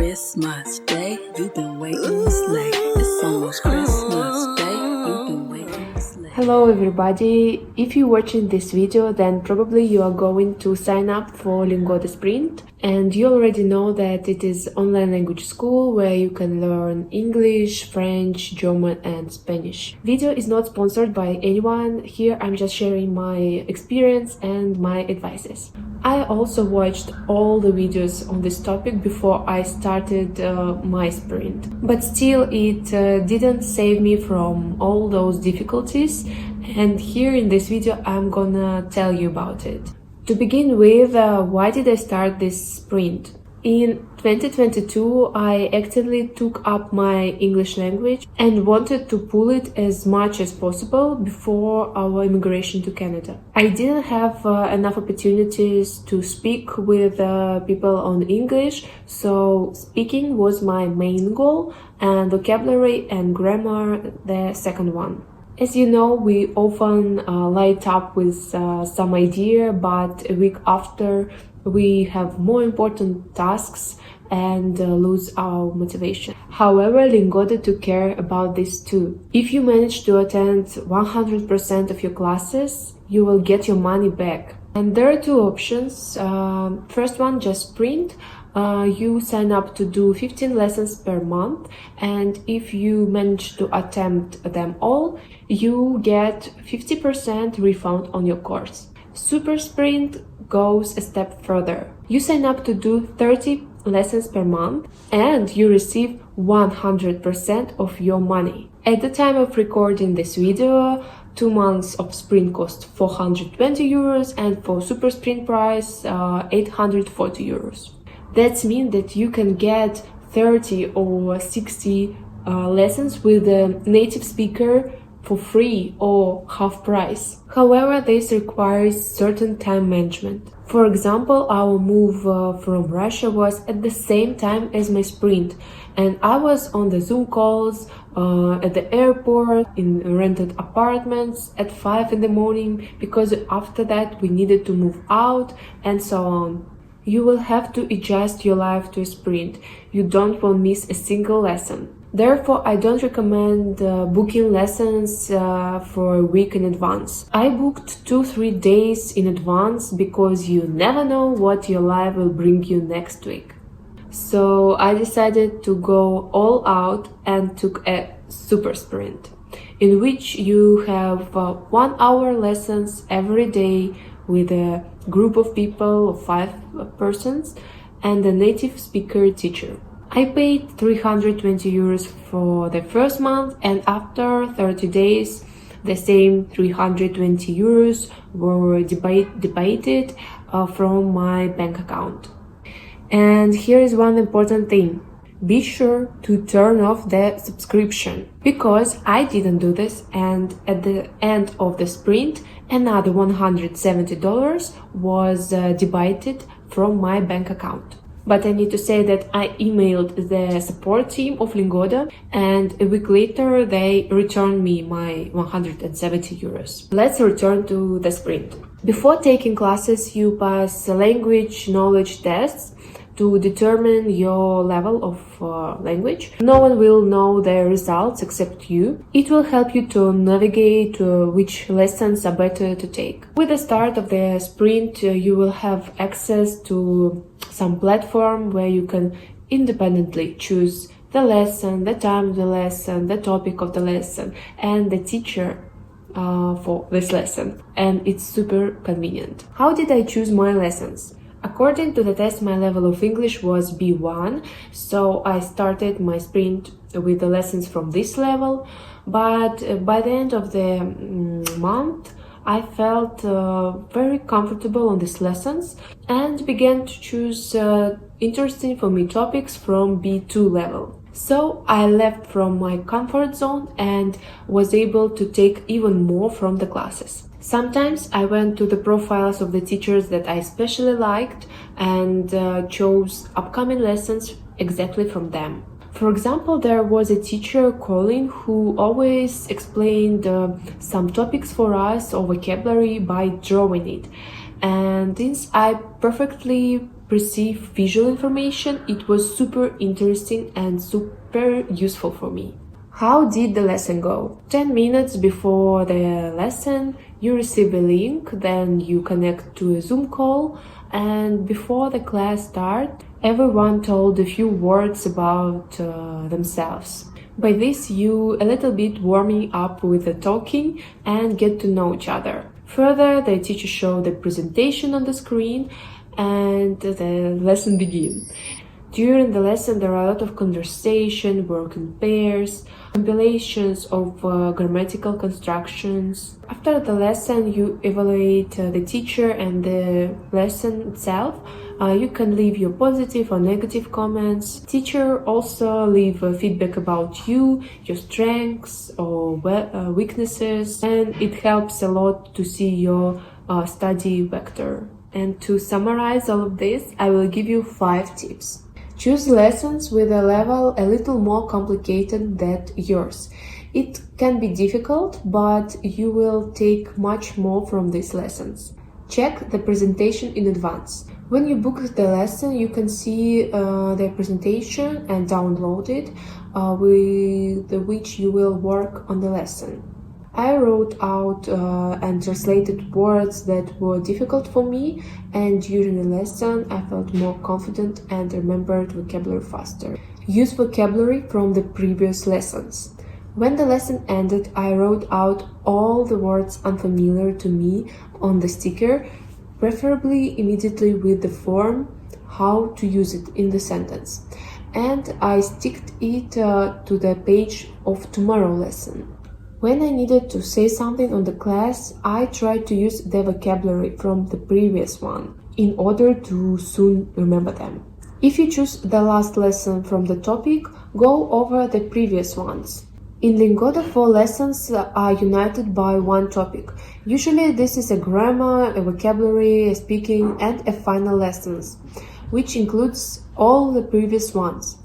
Christmas Day, you've been waiting this late. It's almost Christmas Day, you've been waiting this late. Hello everybody, if you're watching this video then probably you are going to sign up for Lingoda Sprint, and you already know that it is online language school where you can learn English, French, German and Spanish. Video is not sponsored by anyone, here I'm just sharing my experience and my advices. I also watched all the videos on this topic before I started my sprint, but still it didn't save me from all those difficulties, and here in this video I'm gonna tell you about it. To begin with, why did I start this sprint? In 2022, I actively took up my English language and wanted to pull it as much as possible before our immigration to Canada. I didn't have enough opportunities to speak with people on English, so speaking was my main goal and vocabulary and grammar the second one. As you know, we often light up with some idea, but a week after we have more important tasks and lose our motivation. However, Lingoda took care about this too. If you manage to attend 100% of your classes, you will get your money back. And there are two options. First one, just sprint. You sign up to do 15 lessons per month, and if you manage to attempt them all, you get 50% refund on your course. Super Sprint goes a step further. You sign up to do 30 lessons per month and you receive 100% of your money. At the time of recording this video, 2 months of sprint cost 420 euros and for Super Sprint price 840 euros. That means that you can get 30 or 60 lessons with a native speaker for free or half price. However, this requires certain time management. For example, our move from Russia was at the same time as my sprint, and I was on the Zoom calls at the airport, in rented apartments at 5 in the morning, because after that we needed to move out and so on. You will have to adjust your life to a sprint. You don't want to miss a single lesson. Therefore, I don't recommend booking lessons for a week in advance. I booked 2-3 days in advance because you never know what your life will bring you next week. So I decided to go all out and took a super sprint, in which you have 1 hour lessons every day with a group of people of 5 persons and a native speaker teacher. I paid 320 euros for the first month, and after 30 days the same 320 euros were debited from my bank account. And here is one important thing. Be sure to turn off the subscription, because I didn't do this, and at the end of the sprint another $170 was debited from my bank account. But I need to say that I emailed the support team of Lingoda, and a week later they returned me my 170 euros. Let's return to the sprint. Before taking classes, you pass language knowledge tests to determine your level of language. No one will know the results except you. It will help you to navigate which lessons are better to take. With the start of the sprint, you will have access to some platform where you can independently choose the lesson, the time of the lesson, the topic of the lesson, and the teacher for this lesson. And it's super convenient. How did I choose my lessons? According to the test, my level of English was B1, so I started my sprint with the lessons from this level, but by the end of the month I felt very comfortable on these lessons and began to choose interesting for me topics from B2 level. So I left from my comfort zone and was able to take even more from the classes. Sometimes I went to the profiles of the teachers that I especially liked and chose upcoming lessons exactly from them. For example, there was a teacher, Colin, who always explained some topics for us or vocabulary by drawing it. And since I perfectly perceive visual information, it was super interesting and super useful for me. How did the lesson go? 10 minutes before the lesson, you receive a link, then you connect to a Zoom call, and before the class starts, everyone told a few words about themselves. By this, you a little bit warming up with the talking and get to know each other. Further, the teacher showed the presentation on the screen and the lesson begins. During the lesson, there are a lot of conversation, work in pairs, compilations of grammatical constructions. After the lesson, you evaluate the teacher and the lesson itself. You can leave your positive or negative comments. Teacher also leave feedback about you, your strengths or weaknesses, and it helps a lot to see your study vector. And to summarize all of this, I will give you 5 tips. Choose lessons with a level a little more complicated than yours. It can be difficult, but you will take much more from these lessons. Check the presentation in advance. When you book the lesson, you can see the presentation and download it, with which you will work on the lesson. I wrote out and translated words that were difficult for me, and during the lesson I felt more confident and remembered vocabulary faster. Use vocabulary from the previous lessons. When the lesson ended, I wrote out all the words unfamiliar to me on the sticker, preferably immediately with the form how to use it in the sentence, and I sticked it to the page of tomorrow's lesson. When I needed to say something on the class, I tried to use the vocabulary from the previous one in order to soon remember them. If you choose the last lesson from the topic, go over the previous ones. In Lingoda, 4 lessons are united by one topic. Usually this is a grammar, a vocabulary, a speaking, and a final lessons, which includes all the previous ones.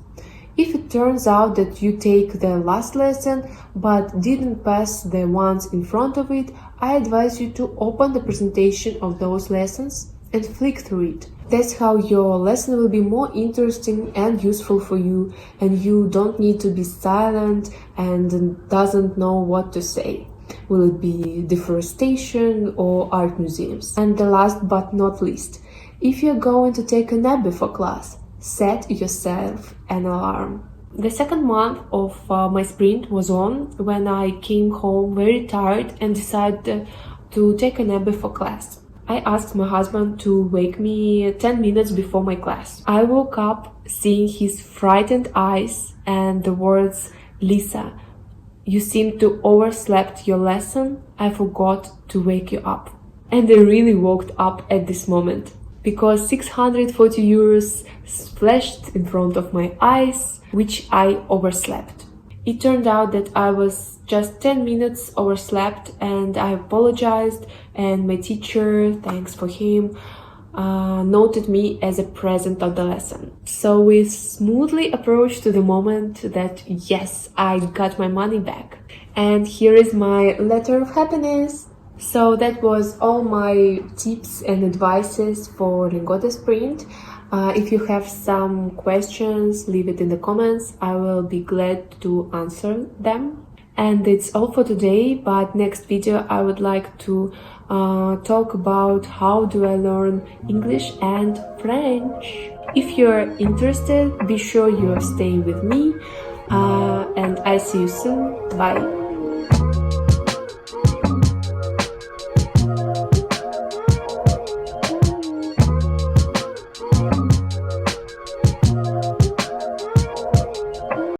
If it turns out that you take the last lesson but didn't pass the ones in front of it, I advise you to open the presentation of those lessons and flick through it. That's how your lesson will be more interesting and useful for you, and you don't need to be silent and doesn't know what to say. Will it be deforestation or art museums? And the last but not least, if you're going to take a nap before class, set yourself an alarm. The second month of my sprint was on when I came home very tired and decided to take a nap before class. I asked my husband to wake me 10 minutes before my class. I woke up seeing his frightened eyes and the words, "Lisa, you seem to overslept your lesson. I forgot to wake you up." And I really woke up at this moment, because 640 euros flashed in front of my eyes, which I overslept. It turned out that I was just 10 minutes overslept, and I apologized, and my teacher, thanks for him, noted me as a present of the lesson. So we smoothly approached to the moment that yes, I got my money back. And here is my letter of happiness. So that was all my tips and advices for Lingoda Sprint. If you have some questions, leave it in the comments. I will be glad to answer them. And it's all for today, but next video I would like to talk about how do I learn English and French. If you're interested, be sure you are staying with me, and I see you soon. Bye!